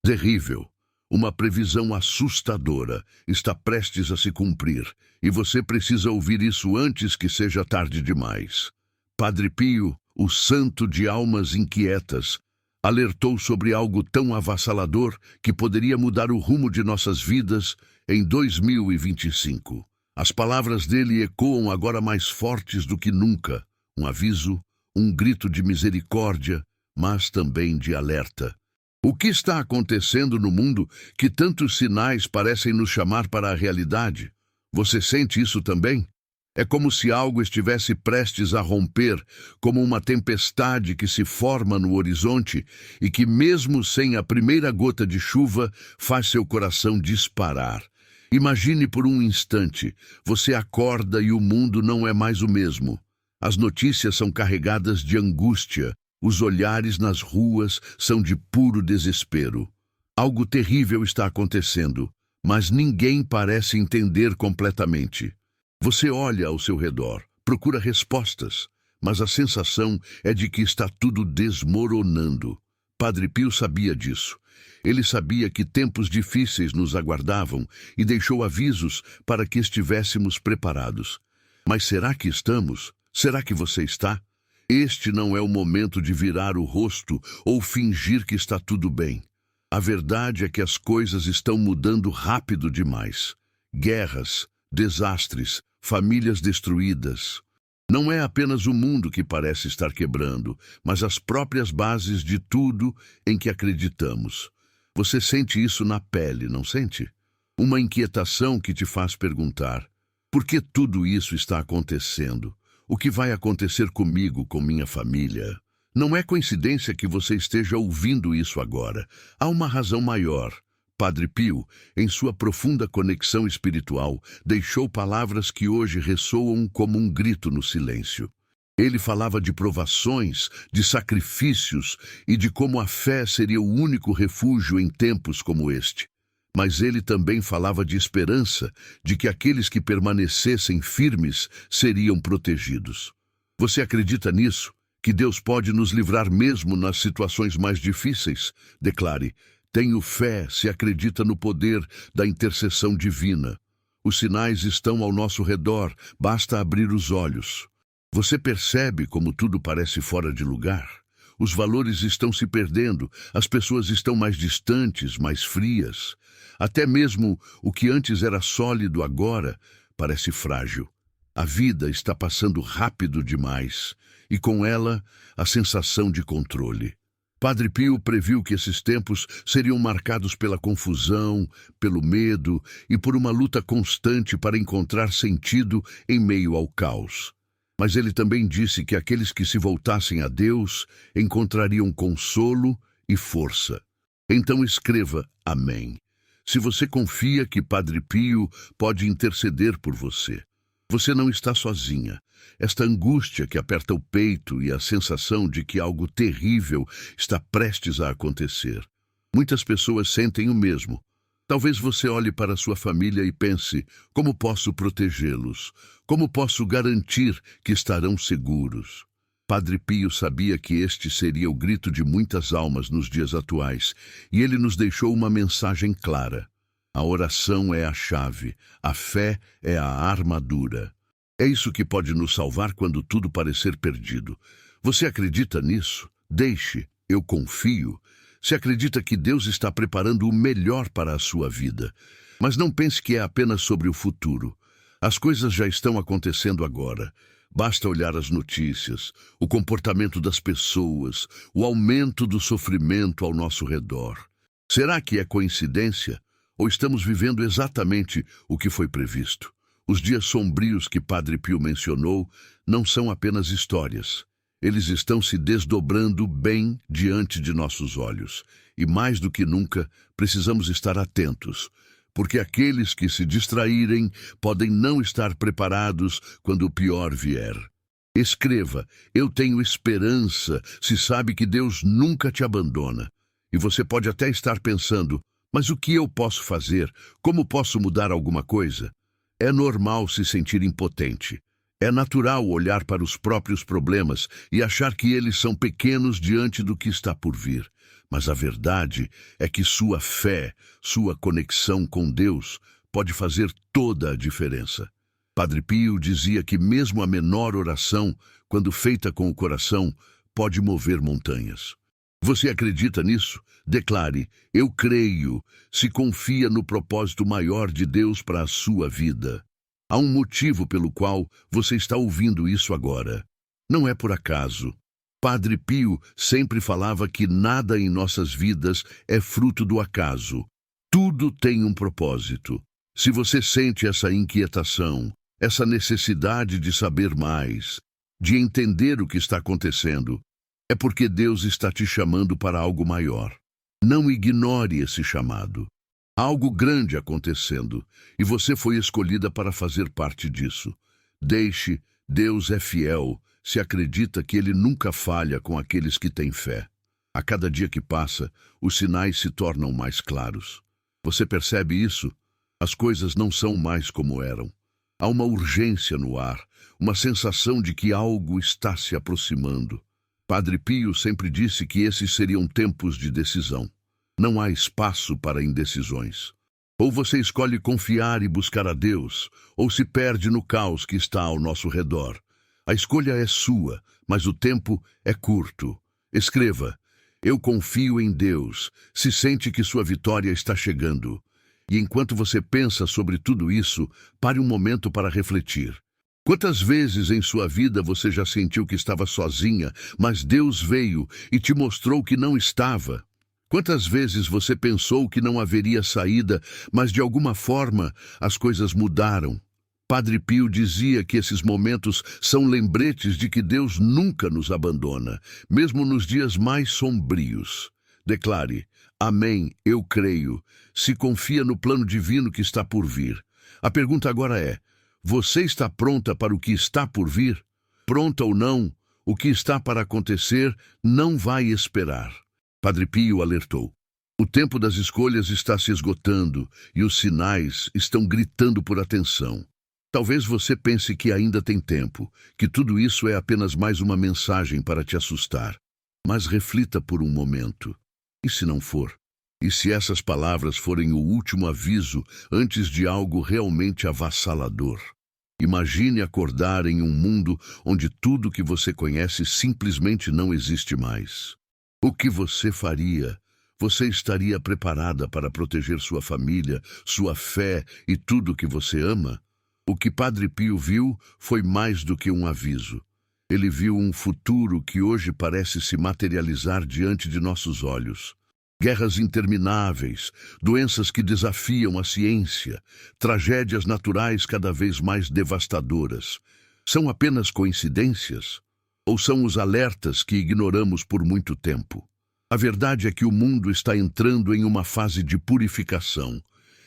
Terrível. Uma previsão assustadora está prestes a se cumprir, e você precisa ouvir isso antes que seja tarde demais. Padre Pio, o santo de almas inquietas, alertou sobre algo tão avassalador que poderia mudar o rumo de nossas vidas em 2025. As palavras dele ecoam agora mais fortes do que nunca. Um aviso, um grito de misericórdia, mas também de alerta. O que está acontecendo no mundo que tantos sinais parecem nos chamar para a realidade? Você sente isso também? É como se algo estivesse prestes a romper, como uma tempestade que se forma no horizonte e que, mesmo sem a primeira gota de chuva, faz seu coração disparar. Imagine por um instante, você acorda e o mundo não é mais o mesmo. As notícias são carregadas de angústia. Os olhares nas ruas são de puro desespero. Algo terrível está acontecendo, mas ninguém parece entender completamente. Você olha ao seu redor, procura respostas, mas a sensação é de que está tudo desmoronando. Padre Pio sabia disso. Ele sabia que tempos difíceis nos aguardavam e deixou avisos para que estivéssemos preparados. Mas será que estamos? Será que você está? Este não é o momento de virar o rosto ou fingir que está tudo bem. A verdade é que as coisas estão mudando rápido demais. Guerras, desastres, famílias destruídas. Não é apenas o mundo que parece estar quebrando, mas as próprias bases de tudo em que acreditamos. Você sente isso na pele, não sente? Uma inquietação que te faz perguntar: por que tudo isso está acontecendo? O que vai acontecer comigo, com minha família? Não é coincidência que você esteja ouvindo isso agora. Há uma razão maior. Padre Pio, em sua profunda conexão espiritual, deixou palavras que hoje ressoam como um grito no silêncio. Ele falava de provações, de sacrifícios e de como a fé seria o único refúgio em tempos como este. Mas ele também falava de esperança, de que aqueles que permanecessem firmes seriam protegidos. Você acredita nisso? Que Deus pode nos livrar mesmo nas situações mais difíceis? Declare: tenho fé se acredita no poder da intercessão divina. Os sinais estão ao nosso redor, basta abrir os olhos. Você percebe como tudo parece fora de lugar? Os valores estão se perdendo, as pessoas estão mais distantes, mais frias. Até mesmo o que antes era sólido agora parece frágil. A vida está passando rápido demais, e com ela a sensação de controle. Padre Pio previu que esses tempos seriam marcados pela confusão, pelo medo e por uma luta constante para encontrar sentido em meio ao caos. Mas ele também disse que aqueles que se voltassem a Deus encontrariam consolo e força. Então escreva amém. Se você confia que Padre Pio pode interceder por você. Você não está sozinha. Esta angústia que aperta o peito e a sensação de que algo terrível está prestes a acontecer. Muitas pessoas sentem o mesmo. Talvez você olhe para sua família e pense: como posso protegê-los? Como posso garantir que estarão seguros? Padre Pio sabia que este seria o grito de muitas almas nos dias atuais, e ele nos deixou uma mensagem clara. A oração é a chave, a fé é a armadura. É isso que pode nos salvar quando tudo parecer perdido. Você acredita nisso? Deixe, eu confio. Se acredita que Deus está preparando o melhor para a sua vida. Mas não pense que é apenas sobre o futuro. As coisas já estão acontecendo agora. Basta olhar as notícias, o comportamento das pessoas, o aumento do sofrimento ao nosso redor. Será que é coincidência? Ou estamos vivendo exatamente o que foi previsto? Os dias sombrios que Padre Pio mencionou não são apenas histórias. Eles estão se desdobrando bem diante de nossos olhos. E mais do que nunca, precisamos estar atentos, porque aqueles que se distraírem podem não estar preparados quando o pior vier. Escreva: eu tenho esperança, se sabe que Deus nunca te abandona. E você pode até estar pensando: mas o que eu posso fazer? Como posso mudar alguma coisa? É normal se sentir impotente. É natural olhar para os próprios problemas e achar que eles são pequenos diante do que está por vir. Mas a verdade é que sua fé, sua conexão com Deus, pode fazer toda a diferença. Padre Pio dizia que mesmo a menor oração, quando feita com o coração, pode mover montanhas. Você acredita nisso? Declare: eu creio, se confia no propósito maior de Deus para a sua vida. Há um motivo pelo qual você está ouvindo isso agora. Não é por acaso. Padre Pio sempre falava que nada em nossas vidas é fruto do acaso. Tudo tem um propósito. Se você sente essa inquietação, essa necessidade de saber mais, de entender o que está acontecendo, é porque Deus está te chamando para algo maior. Não ignore esse chamado. Há algo grande acontecendo e você foi escolhida para fazer parte disso. Deixe, Deus é fiel, se acredita que Ele nunca falha com aqueles que têm fé. A cada dia que passa, os sinais se tornam mais claros. Você percebe isso? As coisas não são mais como eram. Há uma urgência no ar, uma sensação de que algo está se aproximando. Padre Pio sempre disse que esses seriam tempos de decisão. Não há espaço para indecisões. Ou você escolhe confiar e buscar a Deus, ou se perde no caos que está ao nosso redor. A escolha é sua, mas o tempo é curto. Escreva: eu confio em Deus, se sente que sua vitória está chegando. E enquanto você pensa sobre tudo isso, pare um momento para refletir. Quantas vezes em sua vida você já sentiu que estava sozinha, mas Deus veio e te mostrou que não estava? Quantas vezes você pensou que não haveria saída, mas de alguma forma as coisas mudaram? Padre Pio dizia que esses momentos são lembretes de que Deus nunca nos abandona, mesmo nos dias mais sombrios. Declare: amém, eu creio. Se confia no plano divino que está por vir. A pergunta agora é: você está pronta para o que está por vir? Pronta ou não, o que está para acontecer não vai esperar. Padre Pio alertou: o tempo das escolhas está se esgotando e os sinais estão gritando por atenção. Talvez você pense que ainda tem tempo, que tudo isso é apenas mais uma mensagem para te assustar. Mas reflita por um momento. E se não for? E se essas palavras forem o último aviso antes de algo realmente avassalador? Imagine acordar em um mundo onde tudo que você conhece simplesmente não existe mais. O que você faria? Você estaria preparada para proteger sua família, sua fé e tudo que você ama? O que Padre Pio viu foi mais do que um aviso. Ele viu um futuro que hoje parece se materializar diante de nossos olhos. Guerras intermináveis, doenças que desafiam a ciência, tragédias naturais cada vez mais devastadoras. São apenas coincidências? Ou são os alertas que ignoramos por muito tempo? A verdade é que o mundo está entrando em uma fase de purificação.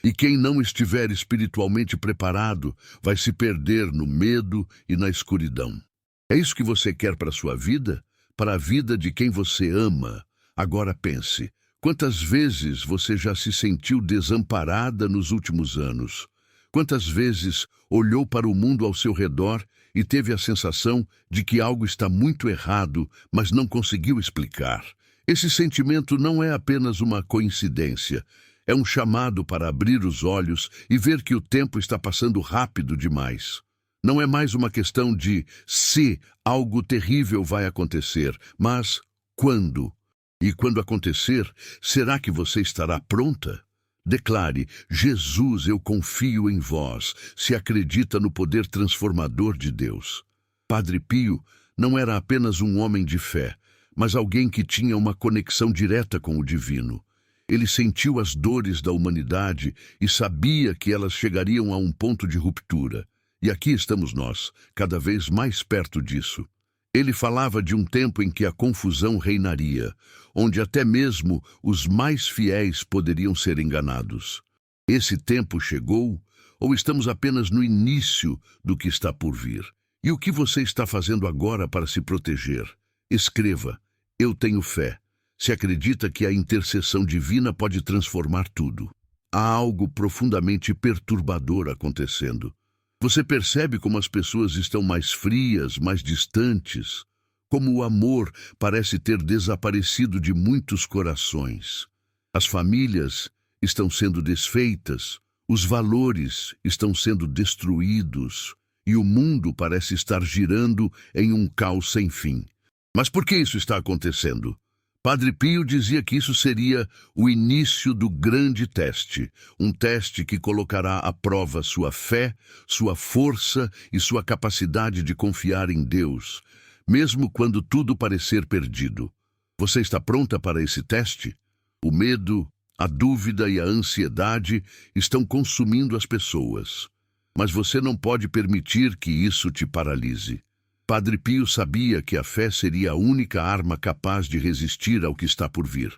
E quem não estiver espiritualmente preparado vai se perder no medo e na escuridão. É isso que você quer para a sua vida? Para a vida de quem você ama? Agora pense, quantas vezes você já se sentiu desamparada nos últimos anos? Quantas vezes olhou para o mundo ao seu redor e teve a sensação de que algo está muito errado, mas não conseguiu explicar? Esse sentimento não é apenas uma coincidência. É um chamado para abrir os olhos e ver que o tempo está passando rápido demais. Não é mais uma questão de se algo terrível vai acontecer, mas quando. E quando acontecer, será que você estará pronta? Declare: Jesus, eu confio em vós, se acredita no poder transformador de Deus. Padre Pio não era apenas um homem de fé, mas alguém que tinha uma conexão direta com o divino. Ele sentiu as dores da humanidade e sabia que elas chegariam a um ponto de ruptura. E aqui estamos nós, cada vez mais perto disso. Ele falava de um tempo em que a confusão reinaria, onde até mesmo os mais fiéis poderiam ser enganados. Esse tempo chegou, ou estamos apenas no início do que está por vir? E o que você está fazendo agora para se proteger? Escreva: eu tenho fé. Se acredita que a intercessão divina pode transformar tudo. Há algo profundamente perturbador acontecendo. Você percebe como as pessoas estão mais frias, mais distantes? como o amor parece ter desaparecido de muitos corações. As famílias estão sendo desfeitas, os valores estão sendo destruídos e o mundo parece estar girando em um caos sem fim. Mas por que isso está acontecendo? Padre Pio dizia que isso seria o início do grande teste, um teste que colocará à prova sua fé, sua força e sua capacidade de confiar em Deus, mesmo quando tudo parecer perdido. Você está pronta para esse teste? O medo, a dúvida e a ansiedade estão consumindo as pessoas, mas você não pode permitir que isso te paralise. Padre Pio sabia que a fé seria a única arma capaz de resistir ao que está por vir.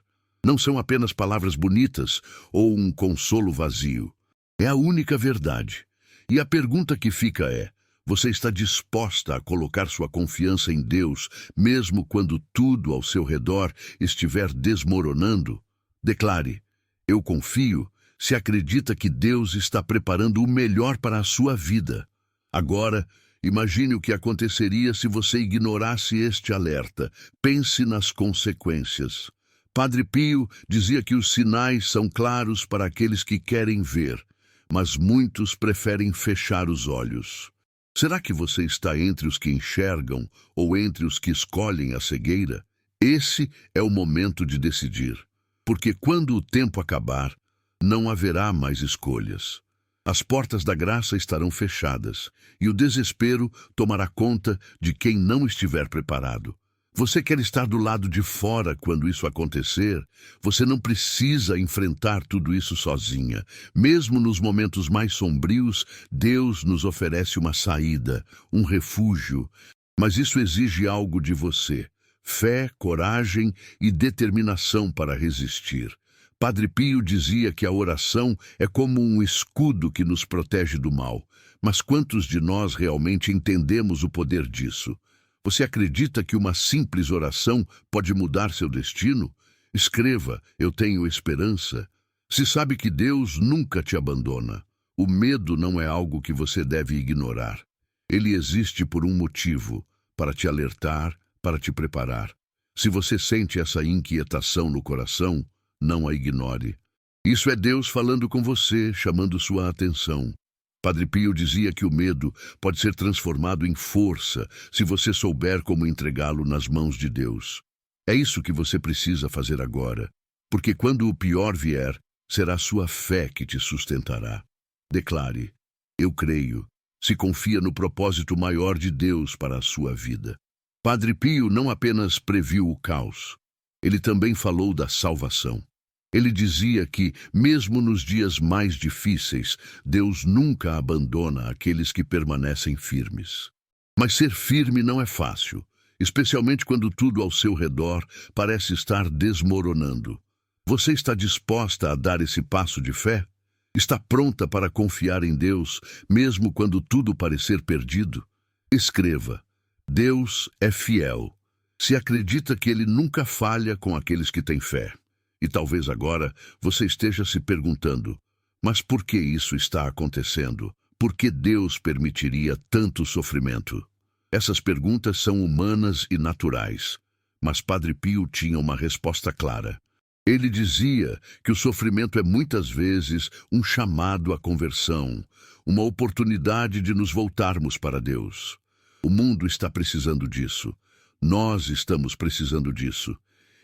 Não são apenas palavras bonitas ou um consolo vazio. É a única verdade. E a pergunta que fica é: você está disposta a colocar sua confiança em Deus, mesmo quando tudo ao seu redor estiver desmoronando? Declare: eu confio, se acredita que Deus está preparando o melhor para a sua vida. Agora, imagine o que aconteceria se você ignorasse este alerta. Pense nas consequências. Padre Pio dizia que os sinais são claros para aqueles que querem ver, mas muitos preferem fechar os olhos. Será que você está entre os que enxergam ou entre os que escolhem a cegueira? Esse é o momento de decidir, porque quando o tempo acabar, não haverá mais escolhas. As portas da graça estarão fechadas e o desespero tomará conta de quem não estiver preparado. Você quer estar do lado de fora quando isso acontecer? Você não precisa enfrentar tudo isso sozinha. Mesmo nos momentos mais sombrios, Deus nos oferece uma saída, um refúgio. Mas isso exige algo de você: fé, coragem e determinação para resistir. Padre Pio dizia que a oração é como um escudo que nos protege do mal. Mas quantos de nós realmente entendemos o poder disso? Você acredita que uma simples oração pode mudar seu destino? Escreva: eu tenho esperança. Se sabe que Deus nunca te abandona. O medo não é algo que você deve ignorar. Ele existe por um motivo: para te alertar, para te preparar. Se você sente essa inquietação no coração, não a ignore. Isso é Deus falando com você, chamando sua atenção. Padre Pio dizia que o medo pode ser transformado em força se você souber como entregá-lo nas mãos de Deus. É isso que você precisa fazer agora, porque quando o pior vier, será sua fé que te sustentará. Declare: eu creio. Se confia no propósito maior de Deus para a sua vida. Padre Pio não apenas previu o caos, ele também falou da salvação. Ele dizia que, mesmo nos dias mais difíceis, Deus nunca abandona aqueles que permanecem firmes. Mas ser firme não é fácil, especialmente quando tudo ao seu redor parece estar desmoronando. Você está disposta a dar esse passo de fé? Está pronta para confiar em Deus, mesmo quando tudo parecer perdido? Escreva: Deus é fiel. Se acredita que Ele nunca falha com aqueles que têm fé. E talvez agora você esteja se perguntando: mas por que isso está acontecendo? Por que Deus permitiria tanto sofrimento? Essas perguntas são humanas e naturais, mas Padre Pio tinha uma resposta clara. Ele dizia que o sofrimento é muitas vezes um chamado à conversão, uma oportunidade de nos voltarmos para Deus. O mundo está precisando disso. Nós estamos precisando disso.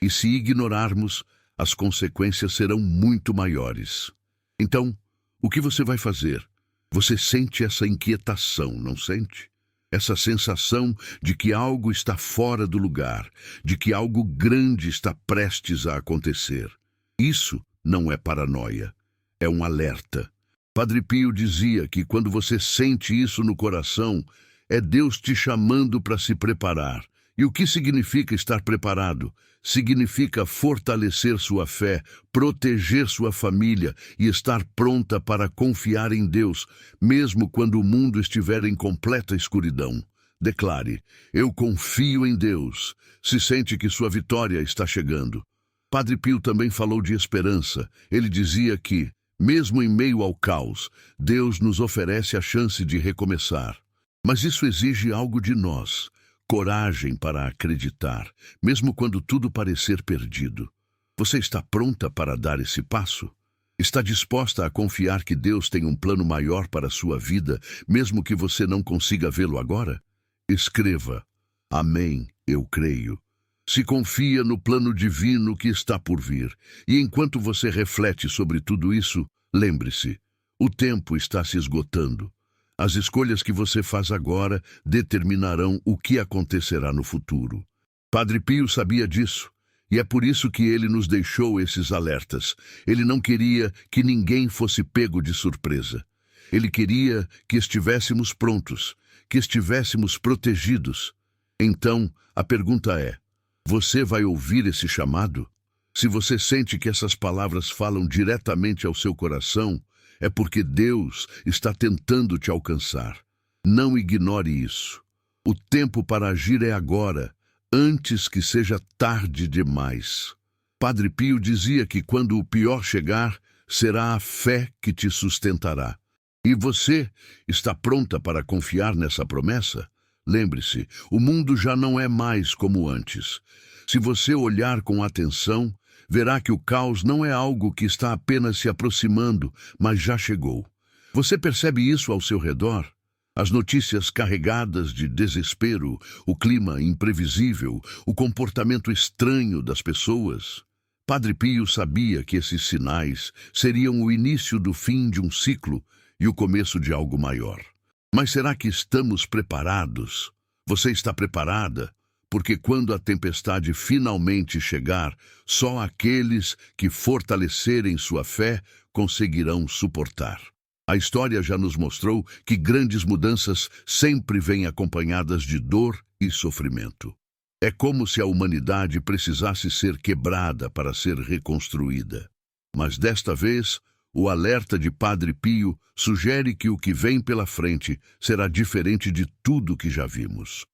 E se ignorarmos, as consequências serão muito maiores. Então, o que você vai fazer? Você sente essa inquietação, não sente? Essa sensação de que algo está fora do lugar, de que algo grande está prestes a acontecer. Isso não é paranoia, é um alerta. Padre Pio dizia que quando você sente isso no coração, é Deus te chamando para se preparar. E o que significa estar preparado? Significa fortalecer sua fé, proteger sua família e estar pronta para confiar em Deus, mesmo quando o mundo estiver em completa escuridão. Declare: eu confio em Deus. Se sente que sua vitória está chegando. Padre Pio também falou de esperança. Ele dizia que, mesmo em meio ao caos, Deus nos oferece a chance de recomeçar. Mas isso exige algo de nós. coragem para acreditar, mesmo quando tudo parecer perdido. Você está pronta para dar esse passo? Está disposta a confiar que Deus tem um plano maior para a sua vida, mesmo que você não consiga vê-lo agora? Escreva: Amém, eu creio. Se confia no plano divino que está por vir, e enquanto você reflete sobre tudo isso, lembre-se, o tempo está se esgotando. As escolhas que você faz agora determinarão o que acontecerá no futuro. Padre Pio sabia disso, e é por isso que ele nos deixou esses alertas. Ele não queria que ninguém fosse pego de surpresa. Ele queria que estivéssemos prontos, que estivéssemos protegidos. Então, a pergunta é: você vai ouvir esse chamado? Se você sente que essas palavras falam diretamente ao seu coração, é porque Deus está tentando te alcançar. Não ignore isso. O tempo para agir é agora, antes que seja tarde demais. Padre Pio dizia que quando o pior chegar, será a fé que te sustentará. E você está pronta para confiar nessa promessa? Lembre-se, o mundo já não é mais como antes. Se você olhar com atenção, verá que o caos não é algo que está apenas se aproximando, mas já chegou. Você percebe isso ao seu redor? As notícias carregadas de desespero, o clima imprevisível, o comportamento estranho das pessoas. Padre Pio sabia que esses sinais seriam o início do fim de um ciclo e o começo de algo maior. Mas será que estamos preparados? Você está preparada? Porque quando a tempestade finalmente chegar, só aqueles que fortalecerem sua fé conseguirão suportar. A história já nos mostrou que grandes mudanças sempre vêm acompanhadas de dor e sofrimento. É como se a humanidade precisasse ser quebrada para ser reconstruída. Mas desta vez, o alerta de Padre Pio sugere que o que vem pela frente será diferente de tudo que já vimos.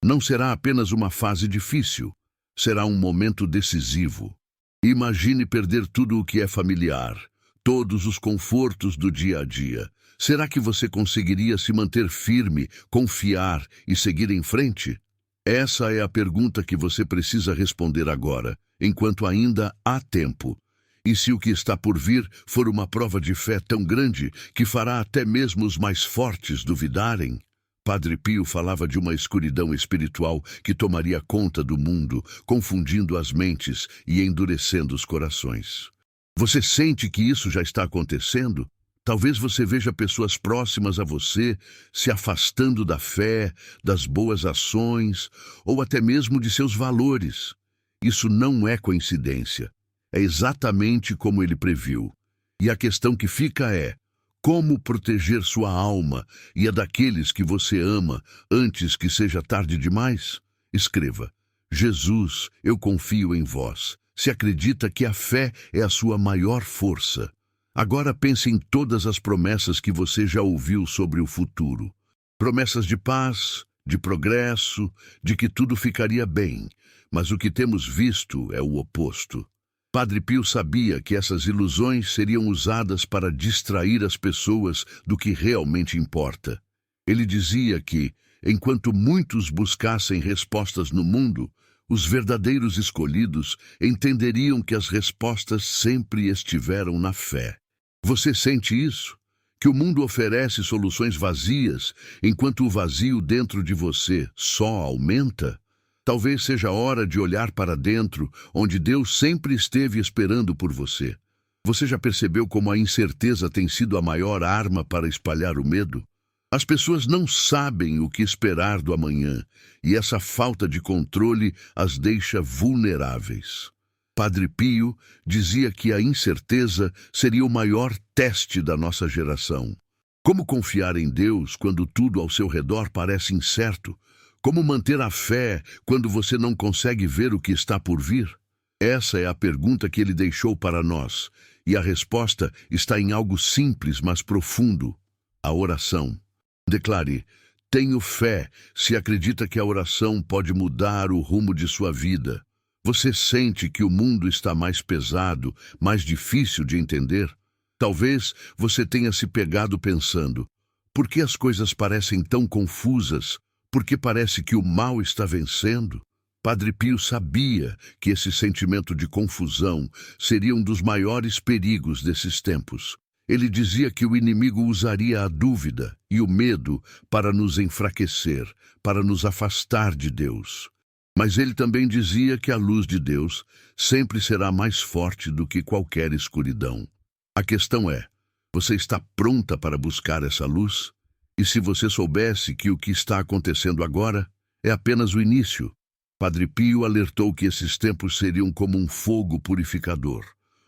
Não será apenas uma fase difícil, será um momento decisivo. Imagine perder tudo o que é familiar, todos os confortos do dia a dia. Será que você conseguiria se manter firme, confiar e seguir em frente? Essa é a pergunta que você precisa responder agora, enquanto ainda há tempo. E se o que está por vir for uma prova de fé tão grande que fará até mesmo os mais fortes duvidarem? Padre Pio falava de uma escuridão espiritual que tomaria conta do mundo, confundindo as mentes e endurecendo os corações. Você sente que isso já está acontecendo? Talvez você veja pessoas próximas a você se afastando da fé, das boas ações ou até mesmo de seus valores. Isso não é coincidência. É exatamente como ele previu. E a questão que fica é: como proteger sua alma e a daqueles que você ama antes que seja tarde demais? Escreva: Jesus, eu confio em vós. Se acredita que a fé é a sua maior força. Agora pense em todas as promessas que você já ouviu sobre o futuro. Promessas de paz, de progresso, de que tudo ficaria bem. Mas o que temos visto é o oposto. Padre Pio sabia que essas ilusões seriam usadas para distrair as pessoas do que realmente importa. Ele dizia que, enquanto muitos buscassem respostas no mundo, os verdadeiros escolhidos entenderiam que as respostas sempre estiveram na fé. Você sente isso? Que o mundo oferece soluções vazias, enquanto o vazio dentro de você só aumenta? Talvez seja hora de olhar para dentro, onde Deus sempre esteve esperando por você. Você já percebeu como a incerteza tem sido a maior arma para espalhar o medo? As pessoas não sabem o que esperar do amanhã, e essa falta de controle as deixa vulneráveis. Padre Pio dizia que a incerteza seria o maior teste da nossa geração. Como confiar em Deus quando tudo ao seu redor parece incerto? Como manter a fé quando você não consegue ver o que está por vir? Essa é a pergunta que ele deixou para nós, e a resposta está em algo simples, mas profundo: a oração. Declare: tenho fé, se acredita que a oração pode mudar o rumo de sua vida. Você sente que o mundo está mais pesado, mais difícil de entender? Talvez você tenha se pegado pensando: por que as coisas parecem tão confusas? Porque parece que o mal está vencendo. Padre Pio sabia que esse sentimento de confusão seria um dos maiores perigos desses tempos. Ele dizia que o inimigo usaria a dúvida e o medo para nos enfraquecer, para nos afastar de Deus. Mas ele também dizia que a luz de Deus sempre será mais forte do que qualquer escuridão. A questão é, você está pronta para buscar essa luz? E se você soubesse que o que está acontecendo agora é apenas o início? Padre Pio alertou que esses tempos seriam como um fogo purificador,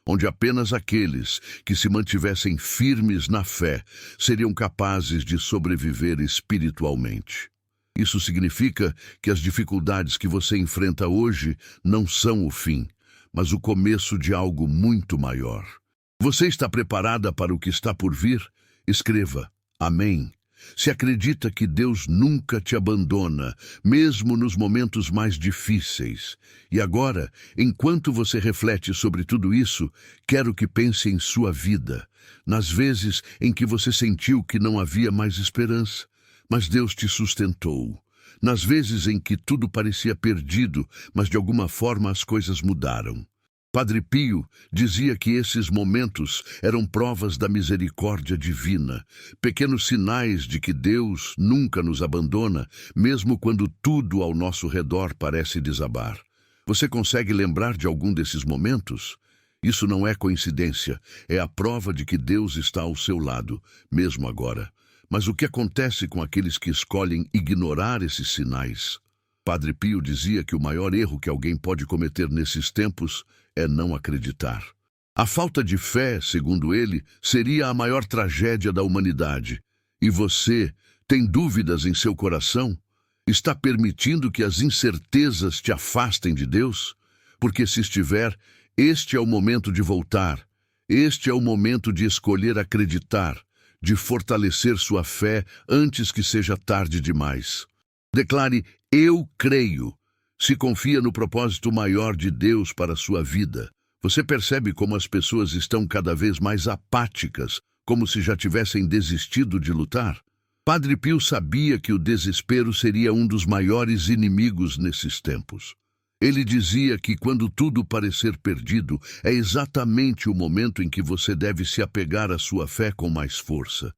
onde apenas aqueles que se mantivessem firmes na fé seriam capazes de sobreviver espiritualmente. Isso significa que as dificuldades que você enfrenta hoje não são o fim, mas o começo de algo muito maior. Você está preparada para o que está por vir? Escreva Amém. Se acredita que Deus nunca te abandona, mesmo nos momentos mais difíceis. E agora, enquanto você reflete sobre tudo isso, quero que pense em sua vida, nas vezes em que você sentiu que não havia mais esperança, mas Deus te sustentou. Nas vezes em que tudo parecia perdido, mas de alguma forma as coisas mudaram. Padre Pio dizia que esses momentos eram provas da misericórdia divina, pequenos sinais de que Deus nunca nos abandona, mesmo quando tudo ao nosso redor parece desabar. Você consegue lembrar de algum desses momentos? Isso não é coincidência, é a prova de que Deus está ao seu lado, mesmo agora. Mas o que acontece com aqueles que escolhem ignorar esses sinais? Padre Pio dizia que o maior erro que alguém pode cometer nesses tempos é não acreditar. A falta de fé, segundo ele, seria a maior tragédia da humanidade. E você tem dúvidas em seu coração? Está permitindo que as incertezas te afastem de Deus? Porque se estiver, este é o momento de voltar. Este é o momento de escolher acreditar, de fortalecer sua fé antes que seja tarde demais. Declare, eu creio. Se confia no propósito maior de Deus para a sua vida. Você percebe como as pessoas estão cada vez mais apáticas, como se já tivessem desistido de lutar? Padre Pio sabia que o desespero seria um dos maiores inimigos nesses tempos. Ele dizia que quando tudo parecer perdido, é exatamente o momento em que você deve se apegar à sua fé com mais força.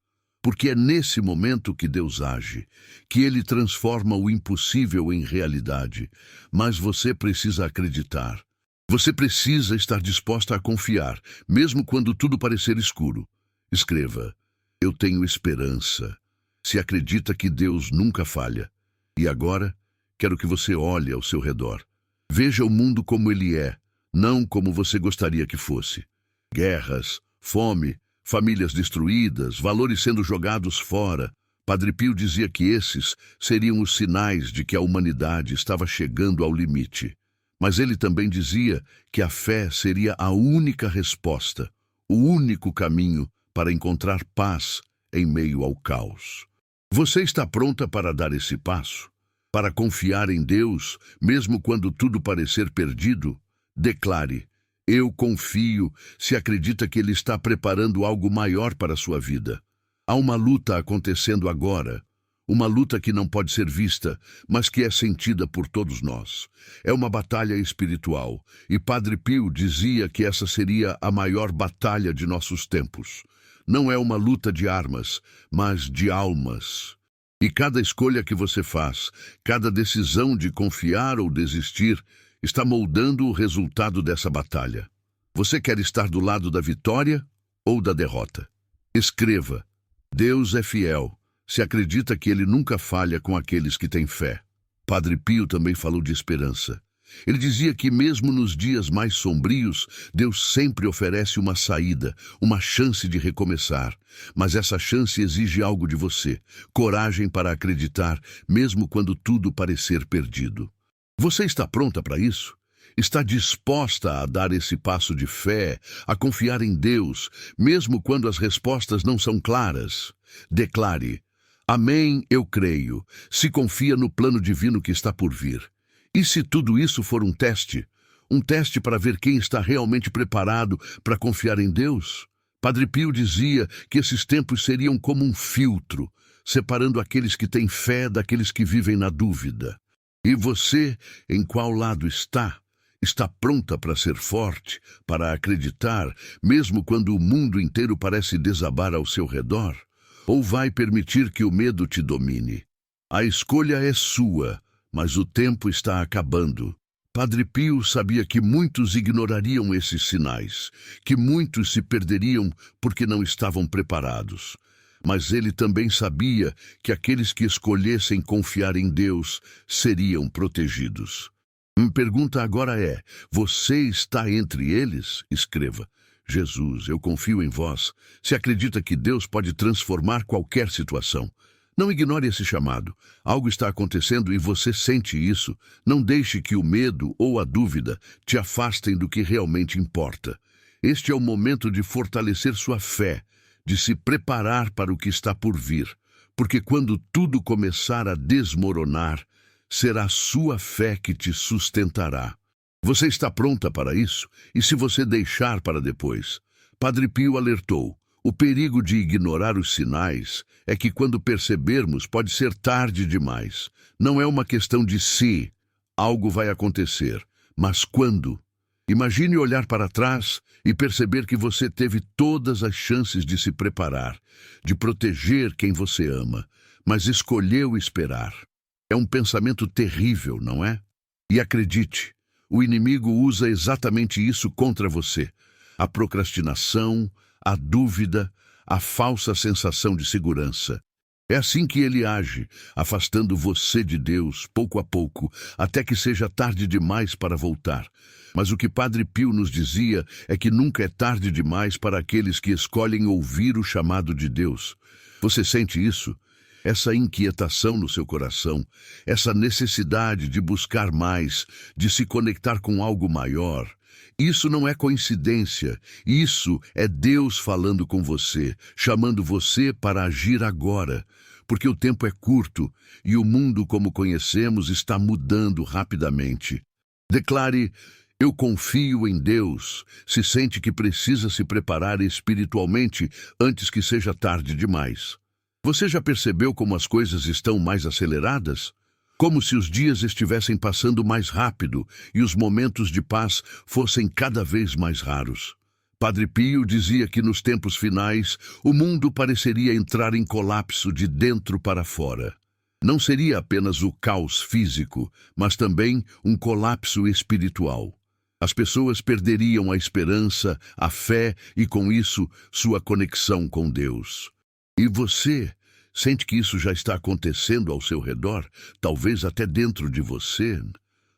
Porque é nesse momento que Deus age, que Ele transforma o impossível em realidade. Mas você precisa acreditar. Você precisa estar disposta a confiar, mesmo quando tudo parecer escuro. Escreva, eu tenho esperança. Se acredita que Deus nunca falha. E agora, quero que você olhe ao seu redor. Veja o mundo como ele é, não como você gostaria que fosse. Guerras, fome, famílias destruídas, valores sendo jogados fora. Padre Pio dizia que esses seriam os sinais de que a humanidade estava chegando ao limite. Mas ele também dizia que a fé seria a única resposta, o único caminho para encontrar paz em meio ao caos. Você está pronta para dar esse passo? Para confiar em Deus, mesmo quando tudo parecer perdido? Declare, eu confio, se acredita que Ele está preparando algo maior para a sua vida. Há uma luta acontecendo agora, uma luta que não pode ser vista, mas que é sentida por todos nós. É uma batalha espiritual, e Padre Pio dizia que essa seria a maior batalha de nossos tempos. Não é uma luta de armas, mas de almas. E cada escolha que você faz, cada decisão de confiar ou desistir, está moldando o resultado dessa batalha. Você quer estar do lado da vitória ou da derrota? Escreva, Deus é fiel, se acredita que Ele nunca falha com aqueles que têm fé. Padre Pio também falou de esperança. Ele dizia que mesmo nos dias mais sombrios, Deus sempre oferece uma saída, uma chance de recomeçar. Mas essa chance exige algo de você, coragem para acreditar, mesmo quando tudo parecer perdido. Você está pronta para isso? Está disposta a dar esse passo de fé, a confiar em Deus, mesmo quando as respostas não são claras? Declare, Amém, eu creio, se confia no plano divino que está por vir. E se tudo isso for um teste para ver quem está realmente preparado para confiar em Deus? Padre Pio dizia que esses tempos seriam como um filtro. separando aqueles que têm fé daqueles que vivem na dúvida. E você, em qual lado está? Está pronta para ser forte, para acreditar, mesmo quando o mundo inteiro parece desabar ao seu redor? Ou vai permitir que o medo te domine? A escolha é sua, mas o tempo está acabando. Padre Pio sabia que muitos ignorariam esses sinais, que muitos se perderiam porque não estavam preparados. Mas ele também sabia que aqueles que escolhessem confiar em Deus seriam protegidos. Minha pergunta agora é: você está entre eles? Escreva: Jesus, eu confio em vós. Se acredita que Deus pode transformar qualquer situação. Não ignore esse chamado. Algo está acontecendo e você sente isso. Não deixe que o medo ou a dúvida te afastem do que realmente importa. Este é o momento de fortalecer sua fé, de se preparar para o que está por vir. Porque quando tudo começar a desmoronar, será sua fé que te sustentará. Você está pronta para isso? E se você deixar para depois? Padre Pio alertou: o perigo de ignorar os sinais é que quando percebermos pode ser tarde demais. Não é uma questão de se algo vai acontecer, mas quando. Imagine olhar para trás e perceber que você teve todas as chances de se preparar, de proteger quem você ama, mas escolheu esperar. É um pensamento terrível, não é? E acredite, o inimigo usa exatamente isso contra você. A procrastinação, a dúvida, a falsa sensação de segurança. É assim que ele age, afastando você de Deus, pouco a pouco, até que seja tarde demais para voltar. Mas o que Padre Pio nos dizia é que nunca é tarde demais para aqueles que escolhem ouvir o chamado de Deus. Você sente isso? Essa inquietação no seu coração, essa necessidade de buscar mais, de se conectar com algo maior. Isso não é coincidência, isso é Deus falando com você, chamando você para agir agora, porque o tempo é curto e o mundo como conhecemos está mudando rapidamente. Declare: eu confio em Deus. Se sente que precisa se preparar espiritualmente antes que seja tarde demais. Você já percebeu como as coisas estão mais aceleradas? Como se os dias estivessem passando mais rápido e os momentos de paz fossem cada vez mais raros. Padre Pio dizia que nos tempos finais o mundo pareceria entrar em colapso de dentro para fora. Não seria apenas o caos físico, mas também um colapso espiritual. As pessoas perderiam a esperança, a fé e, com isso, sua conexão com Deus. E você sente que isso já está acontecendo ao seu redor, talvez até dentro de você?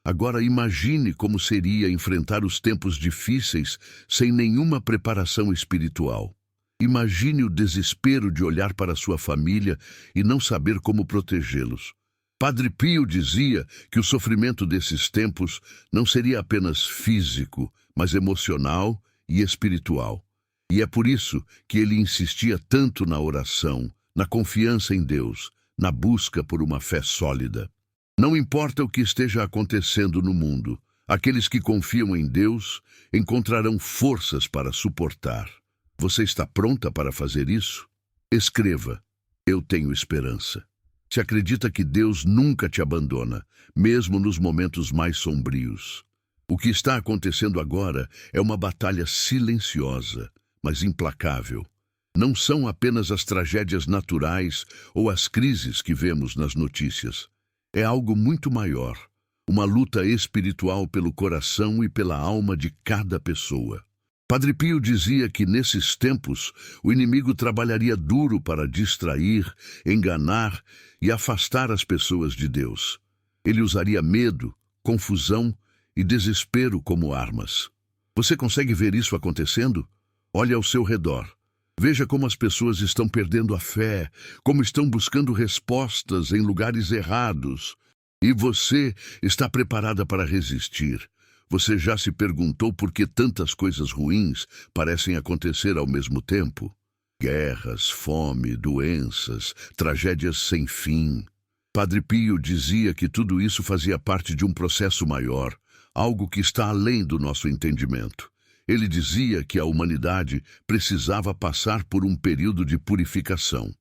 Agora imagine como seria enfrentar os tempos difíceis sem nenhuma preparação espiritual. Imagine o desespero de olhar para sua família e não saber como protegê-los. Padre Pio dizia que o sofrimento desses tempos não seria apenas físico, mas emocional e espiritual. E é por isso que ele insistia tanto na oração, na confiança em Deus, na busca por uma fé sólida. Não importa o que esteja acontecendo no mundo, aqueles que confiam em Deus encontrarão forças para suportar. Você está pronta para fazer isso? Escreva: eu tenho esperança. Se acredita que Deus nunca te abandona, mesmo nos momentos mais sombrios. O que está acontecendo agora é uma batalha silenciosa, mas implacável. Não são apenas as tragédias naturais ou as crises que vemos nas notícias. É algo muito maior, uma luta espiritual pelo coração e pela alma de cada pessoa. Padre Pio dizia que nesses tempos o inimigo trabalharia duro para distrair, enganar e afastar as pessoas de Deus. Ele usaria medo, confusão e desespero como armas. Você consegue ver isso acontecendo? Olhe ao seu redor. Veja como as pessoas estão perdendo a fé, como estão buscando respostas em lugares errados. E você está preparada para resistir. Você já se perguntou por que tantas coisas ruins parecem acontecer ao mesmo tempo? Guerras, fome, doenças, tragédias sem fim. Padre Pio dizia que tudo isso fazia parte de um processo maior, algo que está além do nosso entendimento. Ele dizia que a humanidade precisava passar por um período de purificação,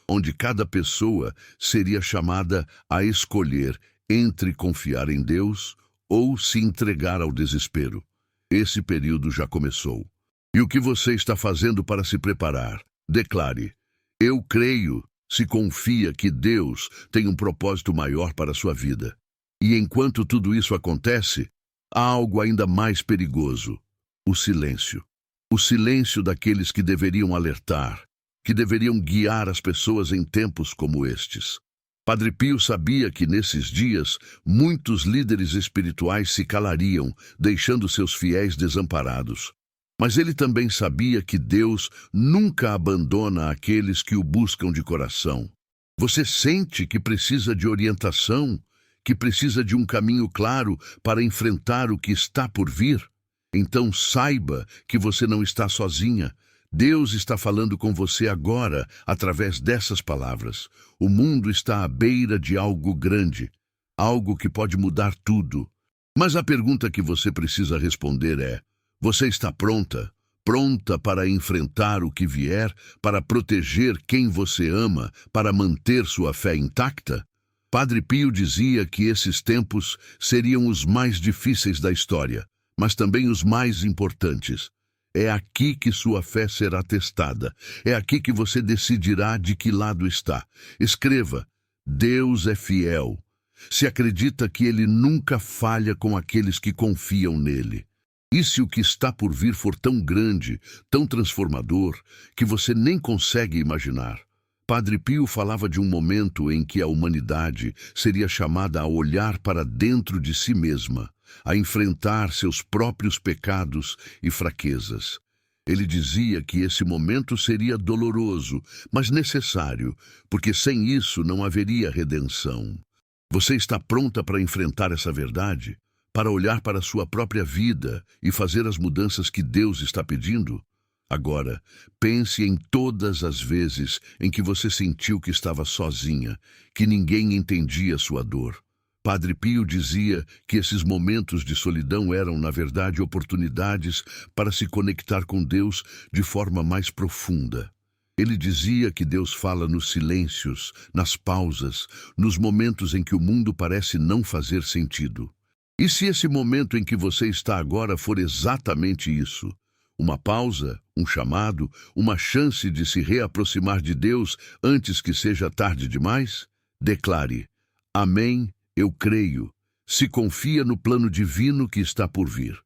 onde cada pessoa seria chamada a escolher entre confiar em Deus ou se entregar ao desespero. Esse período já começou. E o que você está fazendo para se preparar? Declare: eu creio, se confia que Deus tem um propósito maior para a sua vida. E enquanto tudo isso acontece, há algo ainda mais perigoso: o silêncio. O silêncio daqueles que deveriam alertar, que deveriam guiar as pessoas em tempos como estes. Padre Pio sabia que nesses dias muitos líderes espirituais se calariam, deixando seus fiéis desamparados. Mas ele também sabia que Deus nunca abandona aqueles que o buscam de coração. Você sente que precisa de orientação, que precisa de um caminho claro para enfrentar o que está por vir? Então saiba que você não está sozinha. Deus está falando com você agora, através dessas palavras. O mundo está à beira de algo grande, algo que pode mudar tudo. Mas a pergunta que você precisa responder é: você está pronta? Pronta para enfrentar o que vier, para proteger quem você ama, para manter sua fé intacta? Padre Pio dizia que esses tempos seriam os mais difíceis da história, mas também os mais importantes. É aqui que sua fé será testada. É aqui que você decidirá de que lado está. Escreva: Deus é fiel. Se acredita que Ele nunca falha com aqueles que confiam nele. E se o que está por vir for tão grande, tão transformador, que você nem consegue imaginar? Padre Pio falava de um momento em que a humanidade seria chamada a olhar para dentro de si mesma, a enfrentar seus próprios pecados e fraquezas. Ele dizia que esse momento seria doloroso, mas necessário, porque sem isso não haveria redenção. Você está pronta para enfrentar essa verdade? Para olhar para a sua própria vida e fazer as mudanças que Deus está pedindo? Agora, pense em todas as vezes em que você sentiu que estava sozinha, que ninguém entendia sua dor. Padre Pio dizia que esses momentos de solidão eram, na verdade, oportunidades para se conectar com Deus de forma mais profunda. Ele dizia que Deus fala nos silêncios, nas pausas, nos momentos em que o mundo parece não fazer sentido. E se esse momento em que você está agora for exatamente isso? Uma pausa, um chamado, uma chance de se reaproximar de Deus antes que seja tarde demais? Declare: amém, eu creio. Se confia no plano divino que está por vir.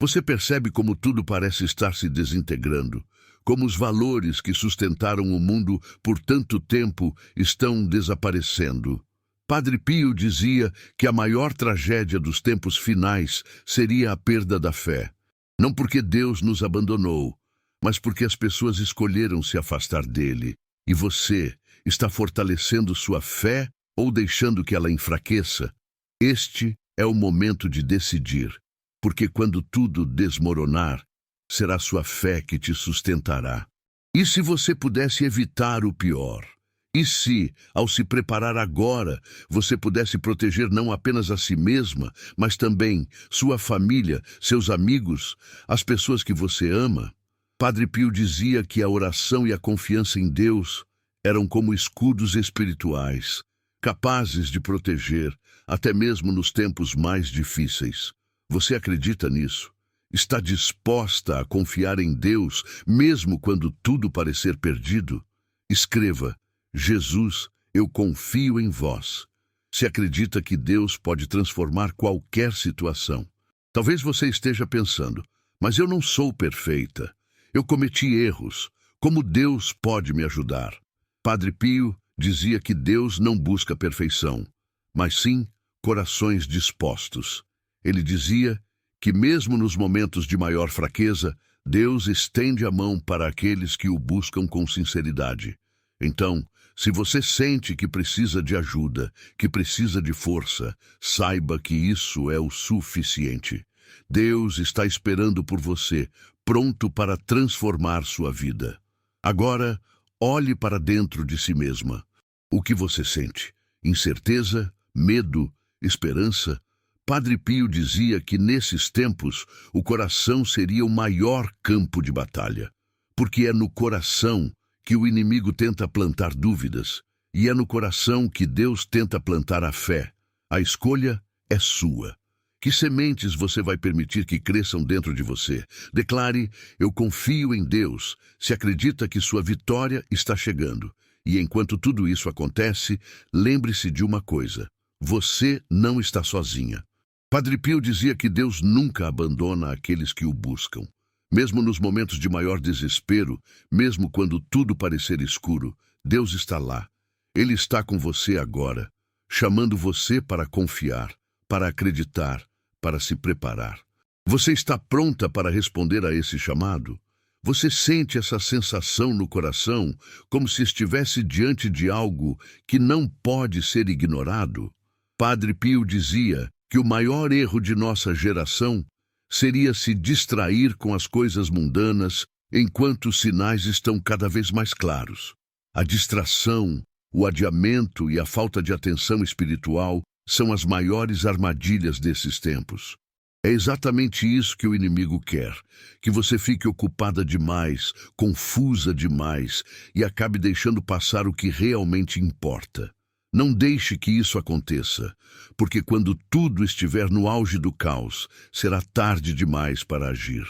Você percebe como tudo parece estar se desintegrando, como os valores que sustentaram o mundo por tanto tempo estão desaparecendo. Padre Pio dizia que a maior tragédia dos tempos finais seria a perda da fé. Não porque Deus nos abandonou, mas porque as pessoas escolheram se afastar dele. E você está fortalecendo sua fé ou deixando que ela enfraqueça? Este é o momento de decidir, porque quando tudo desmoronar, será sua fé que te sustentará. E se você pudesse evitar o pior? E se, ao se preparar agora, você pudesse proteger não apenas a si mesma, mas também sua família, seus amigos, as pessoas que você ama? Padre Pio dizia que a oração e a confiança em Deus eram como escudos espirituais, capazes de proteger, até mesmo nos tempos mais difíceis. Você acredita nisso? Está disposta a confiar em Deus, mesmo quando tudo parecer perdido? Escreva: Jesus, eu confio em vós. Se acredita que Deus pode transformar qualquer situação. Talvez você esteja pensando: mas eu não sou perfeita. Eu cometi erros. Como Deus pode me ajudar? Padre Pio dizia que Deus não busca perfeição, mas sim corações dispostos. Ele dizia que mesmo nos momentos de maior fraqueza, Deus estende a mão para aqueles que o buscam com sinceridade. Então, se você sente que precisa de ajuda, que precisa de força, saiba que isso é o suficiente. Deus está esperando por você, pronto para transformar sua vida. Agora, olhe para dentro de si mesma. O que você sente? Incerteza? Medo? Esperança? Padre Pio dizia que nesses tempos o coração seria o maior campo de batalha, porque é no coração que o inimigo tenta plantar dúvidas, e é no coração que Deus tenta plantar a fé. A escolha é sua. Que sementes você vai permitir que cresçam dentro de você? Declare: eu confio em Deus, se acredita que sua vitória está chegando. E enquanto tudo isso acontece, lembre-se de uma coisa: você não está sozinha. Padre Pio dizia que Deus nunca abandona aqueles que o buscam. Mesmo nos momentos de maior desespero, mesmo quando tudo parecer escuro, Deus está lá. Ele está com você agora, chamando você para confiar, para acreditar, para se preparar. Você está pronta para responder a esse chamado? Você sente essa sensação no coração, como se estivesse diante de algo que não pode ser ignorado? Padre Pio dizia que o maior erro de nossa geração seria se distrair com as coisas mundanas enquanto os sinais estão cada vez mais claros. A distração, o adiamento e a falta de atenção espiritual são as maiores armadilhas desses tempos. É exatamente isso que o inimigo quer, que você fique ocupada demais, confusa demais e acabe deixando passar o que realmente importa. Não deixe que isso aconteça, porque quando tudo estiver no auge do caos, será tarde demais para agir.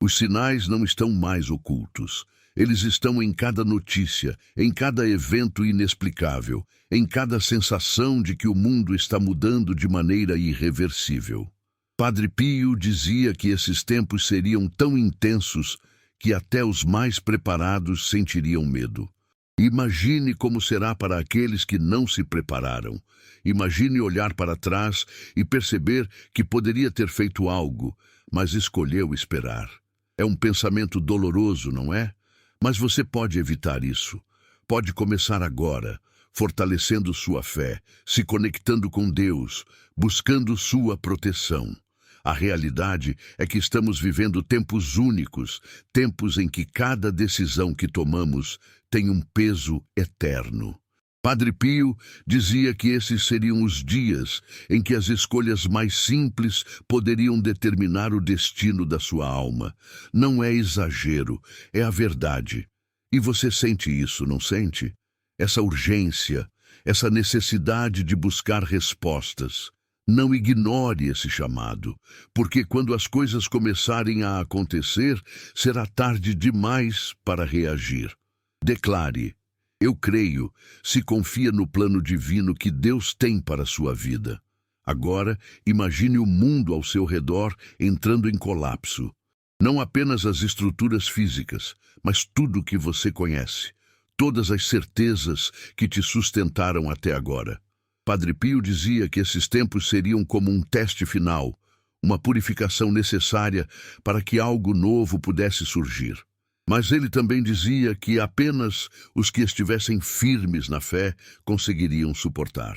Os sinais não estão mais ocultos. Eles estão em cada notícia, em cada evento inexplicável, em cada sensação de que o mundo está mudando de maneira irreversível. Padre Pio dizia que esses tempos seriam tão intensos que até os mais preparados sentiriam medo. Imagine como será para aqueles que não se prepararam. Imagine olhar para trás e perceber que poderia ter feito algo, mas escolheu esperar. É um pensamento doloroso, não é? Mas você pode evitar isso. Pode começar agora, fortalecendo sua fé, se conectando com Deus, buscando sua proteção. A realidade é que estamos vivendo tempos únicos, tempos em que cada decisão que tomamos tem um peso eterno. Padre Pio dizia que esses seriam os dias em que as escolhas mais simples poderiam determinar o destino da sua alma. Não é exagero, é a verdade. E você sente isso, não sente? Essa urgência, essa necessidade de buscar respostas. Não ignore esse chamado, porque quando as coisas começarem a acontecer, será tarde demais para reagir. Declare: eu creio, se confia no plano divino que Deus tem para a sua vida. Agora, imagine o mundo ao seu redor entrando em colapso. Não apenas as estruturas físicas, mas tudo o que você conhece. Todas as certezas que te sustentaram até agora. Padre Pio dizia que esses tempos seriam como um teste final, uma purificação necessária para que algo novo pudesse surgir. Mas ele também dizia que apenas os que estivessem firmes na fé conseguiriam suportar.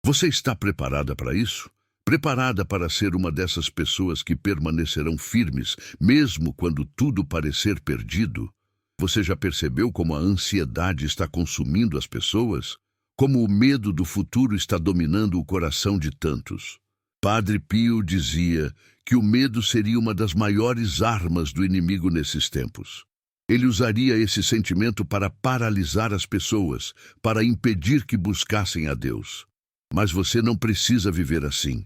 Você está preparada para isso? Preparada para ser uma dessas pessoas que permanecerão firmes, mesmo quando tudo parecer perdido? Você já percebeu como a ansiedade está consumindo as pessoas? Como o medo do futuro está dominando o coração de tantos? Padre Pio dizia que o medo seria uma das maiores armas do inimigo nesses tempos. Ele usaria esse sentimento para paralisar as pessoas, para impedir que buscassem a Deus. Mas você não precisa viver assim.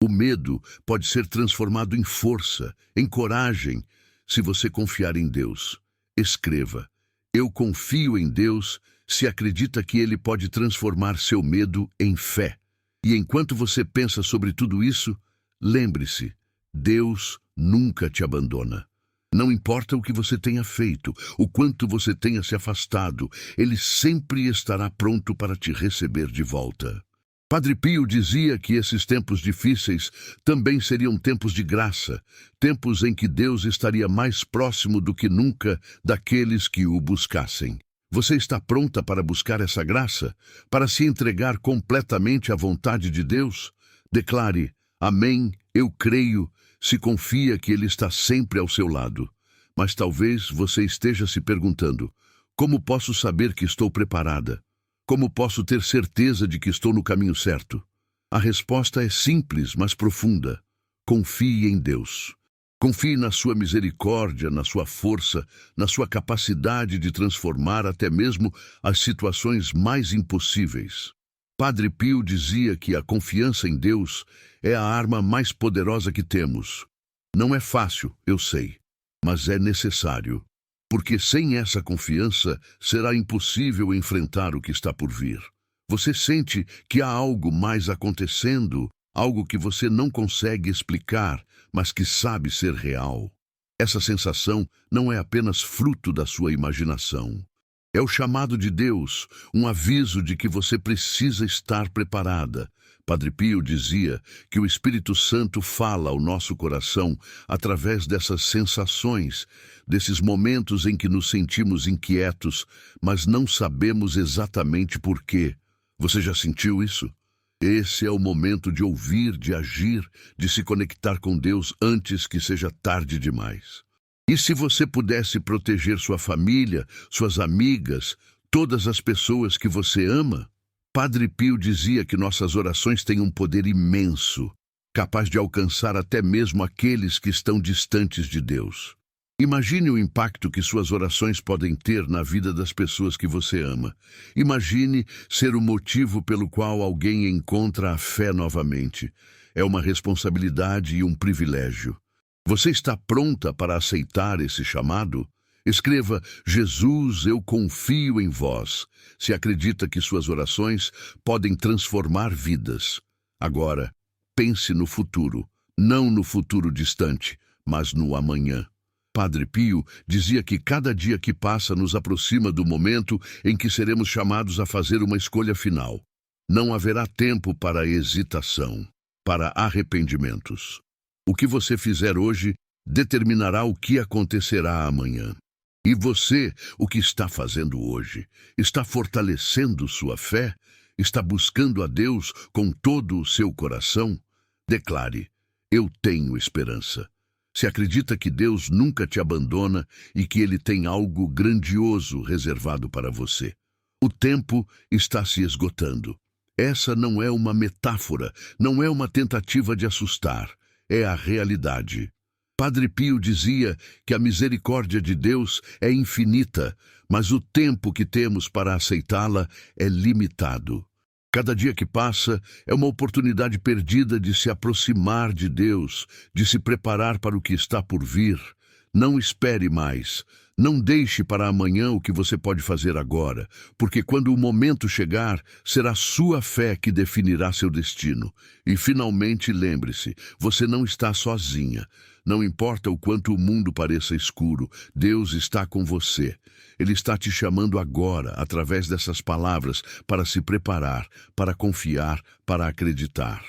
O medo pode ser transformado em força, em coragem, se você confiar em Deus. Escreva: eu confio em Deus, se acredita que Ele pode transformar seu medo em fé. E enquanto você pensa sobre tudo isso, lembre-se, Deus nunca te abandona. Não importa o que você tenha feito, o quanto você tenha se afastado, Ele sempre estará pronto para te receber de volta. Padre Pio dizia que esses tempos difíceis também seriam tempos de graça, tempos em que Deus estaria mais próximo do que nunca daqueles que o buscassem. Você está pronta para buscar essa graça? Para se entregar completamente à vontade de Deus? Declare: amém, eu creio, se confia que Ele está sempre ao seu lado. Mas talvez você esteja se perguntando: como posso saber que estou preparada? Como posso ter certeza de que estou no caminho certo? A resposta é simples, mas profunda. Confie em Deus. Confie na sua misericórdia, na sua força, na sua capacidade de transformar até mesmo as situações mais impossíveis. Padre Pio dizia que a confiança em Deus é a arma mais poderosa que temos. Não é fácil, eu sei, mas é necessário, porque sem essa confiança será impossível enfrentar o que está por vir. Você sente que há algo mais acontecendo, algo que você não consegue explicar, mas que sabe ser real. Essa sensação não é apenas fruto da sua imaginação. É o chamado de Deus, um aviso de que você precisa estar preparada. Padre Pio dizia que o Espírito Santo fala ao nosso coração através dessas sensações, desses momentos em que nos sentimos inquietos, mas não sabemos exatamente por quê. Você já sentiu isso? Esse é o momento de ouvir, de agir, de se conectar com Deus antes que seja tarde demais. E se você pudesse proteger sua família, suas amigas, todas as pessoas que você ama? Padre Pio dizia que nossas orações têm um poder imenso, capaz de alcançar até mesmo aqueles que estão distantes de Deus. Imagine o impacto que suas orações podem ter na vida das pessoas que você ama. Imagine ser o motivo pelo qual alguém encontra a fé novamente. É uma responsabilidade e um privilégio. Você está pronta para aceitar esse chamado? Escreva: Jesus, eu confio em vós, se acredita que suas orações podem transformar vidas. Agora, pense no futuro, não no futuro distante, mas no amanhã. Padre Pio dizia que cada dia que passa nos aproxima do momento em que seremos chamados a fazer uma escolha final. Não haverá tempo para hesitação, para arrependimentos. O que você fizer hoje determinará o que acontecerá amanhã. E você, o que está fazendo hoje? Está fortalecendo sua fé? Está buscando a Deus com todo o seu coração? Declare: eu tenho esperança. Se acredita que Deus nunca te abandona e que Ele tem algo grandioso reservado para você. O tempo está se esgotando. Essa não é uma metáfora, não é uma tentativa de assustar, é a realidade. Padre Pio dizia que a misericórdia de Deus é infinita, mas o tempo que temos para aceitá-la é limitado. Cada dia que passa é uma oportunidade perdida de se aproximar de Deus, de se preparar para o que está por vir. Não espere mais. Não deixe para amanhã o que você pode fazer agora, porque quando o momento chegar, será sua fé que definirá seu destino. E finalmente lembre-se, você não está sozinha. Não importa o quanto o mundo pareça escuro, Deus está com você. Ele está te chamando agora, através dessas palavras, para se preparar, para confiar, para acreditar.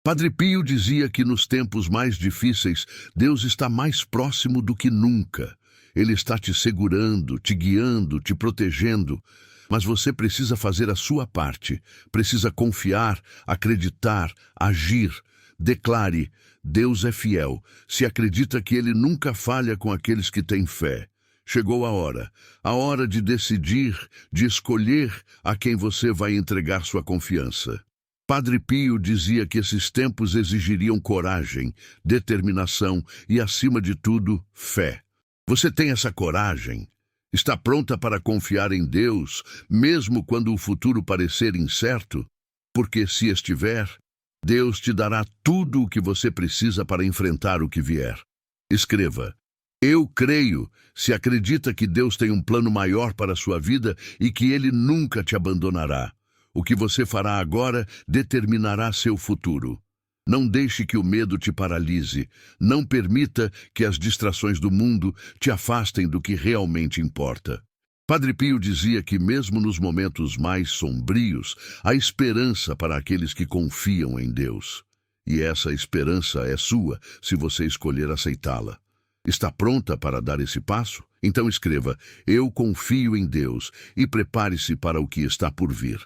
Padre Pio dizia que nos tempos mais difíceis, Deus está mais próximo do que nunca. Ele está te segurando, te guiando, te protegendo. Mas você precisa fazer a sua parte. Precisa confiar, acreditar, agir. Declare: Deus é fiel. Se acredita que Ele nunca falha com aqueles que têm fé. Chegou a hora de decidir, de escolher a quem você vai entregar sua confiança. Padre Pio dizia que esses tempos exigiriam coragem, determinação e, acima de tudo, fé. Você tem essa coragem? Está pronta para confiar em Deus, mesmo quando o futuro parecer incerto? Porque se estiver, Deus te dará tudo o que você precisa para enfrentar o que vier. Escreva: eu creio, se acredita que Deus tem um plano maior para a sua vida e que Ele nunca te abandonará. O que você fará agora determinará seu futuro. Não deixe que o medo te paralise. Não permita que as distrações do mundo te afastem do que realmente importa. Padre Pio dizia que mesmo nos momentos mais sombrios, há esperança para aqueles que confiam em Deus. E essa esperança é sua, se você escolher aceitá-la. Está pronta para dar esse passo? Então escreva: eu confio em Deus, e prepare-se para o que está por vir.